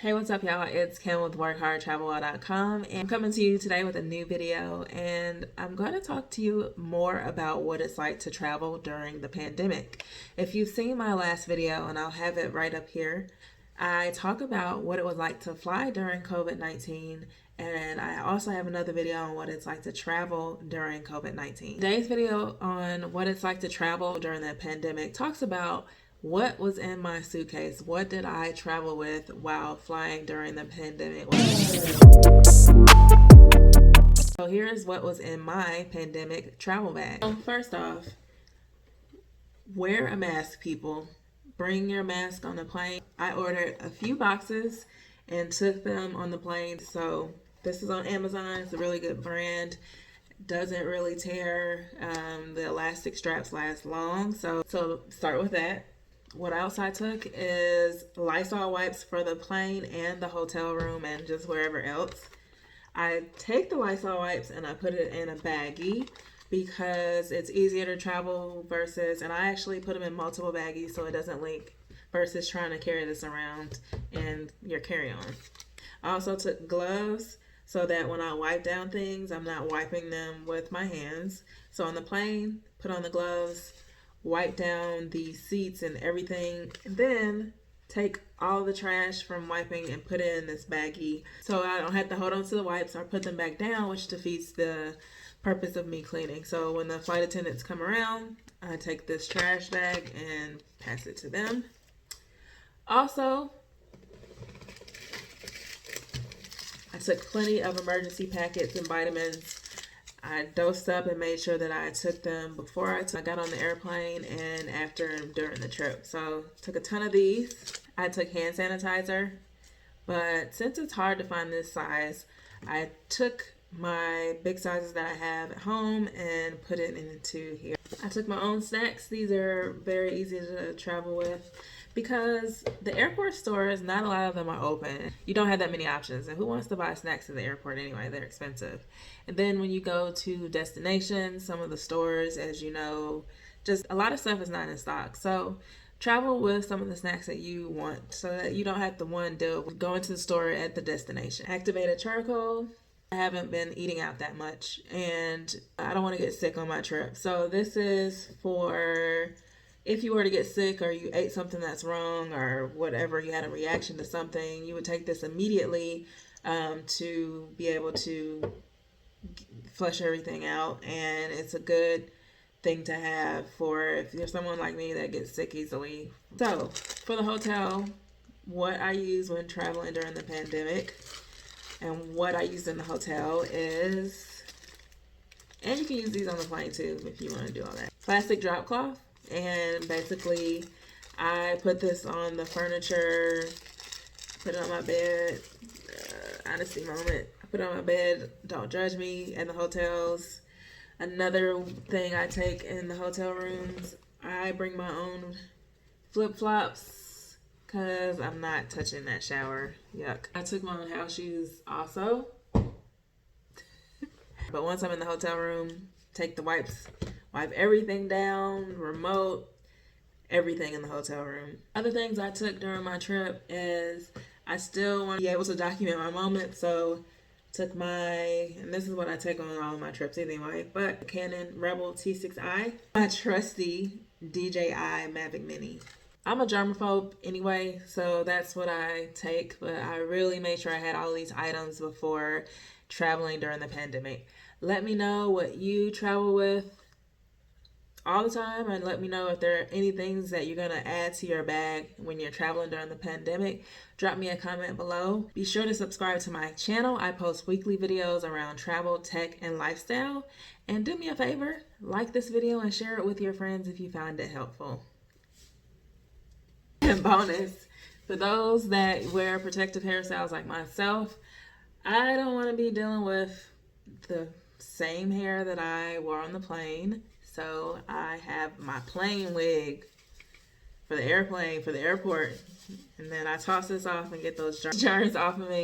Hey, what's up, y'all? It's Kim with WorkHardTravelWell.com, and I'm coming to you today with a new video, and I'm going to talk to you more about what it's like to travel during the pandemic. If you've seen my last video, and I'll have it right up here, I talk about what it was like to fly during COVID-19, and I also have another video on what it's like to travel during COVID-19. Today's video on what it's like to travel during the pandemic talks about what was in my suitcase. What did I travel with while flying during the pandemic? So here's what was in my pandemic travel bag. So first off, wear a mask, people. Bring your mask on the plane. I ordered a few boxes and took them on the plane. So this is on Amazon. It's a really good brand. Doesn't really tear. The elastic straps last long. So start with that. What else I took is Lysol wipes for the plane and the hotel room and just wherever else. I take the Lysol wipes and I put it in a baggie because it's easier to travel versus, and I actually put them in multiple baggies so it doesn't leak versus trying to carry this around in your carry-on. I also took gloves so that when I wipe down things, I'm not wiping them with my hands. So on the plane, put on the gloves, wipe down the seats and everything, and then take all the trash from wiping and put it in this baggie so I don't have to hold on to the wipes or put them back down, which defeats the purpose of me cleaning. So when the flight attendants come around, I take this trash bag and pass it to them. Also, I took plenty of emergency packets and vitamins. I dosed up and made sure that I took them before I got on the airplane and after and during the trip. So took a ton of these. I took hand sanitizer, but since it's hard to find this size, I took my big sizes that I have at home and put it into here. I took my own snacks. These are very easy to travel with because the airport stores, not a lot of them are open. You don't have that many options, and who wants to buy snacks at the airport anyway? They're expensive. And then when you go to destinations, some of the stores, as you know, just a lot of stuff is not in stock. So travel with some of the snacks that you want so that you don't have to deal with going to the store at the destination. Activated charcoal. I haven't been eating out that much and I don't want to get sick on my trip. So this is for if you were to get sick or you ate something that's wrong or whatever, you had a reaction to something, you would take this immediately to be able to flush everything out. And it's a good thing to have for if you're someone like me that gets sick easily. So for the hotel, what I use when traveling during the pandemic and what I used in the hotel is, and you can use these on the plane too if you want to do all that, plastic drop cloth. And basically I put this on the furniture, put it on my bed. Honesty moment, I put it on my bed. Don't judge me in the hotels. Another thing I take in the hotel rooms, I bring my own flip-flops because I'm not touching that shower. Yuck. I took my own house shoes also. But once I'm in the hotel room, take the wipes, wipe everything down, remote, everything in the hotel room. Other things I took during my trip is I still want to be able to document my moments. So took and this is what I take on all of my trips anyway, but Canon Rebel T6i, my trusty DJI Mavic Mini. I'm a germaphobe anyway, so that's what I take, but I really made sure I had all these items before traveling during the pandemic. Let me know what you travel with all the time, and let me know if there are any things that you're going to add to your bag when you're traveling during the pandemic. Drop me a comment below. Be sure to subscribe to my channel. I post weekly videos around travel, tech, and lifestyle. And do me a favor, like this video and share it with your friends if you found it helpful. And bonus, for those that wear protective hairstyles like myself, I don't want to be dealing with the same hair that I wore on the plane. So I have my plane wig for the airplane, for the airport. And then I toss this off and get those germs off of me.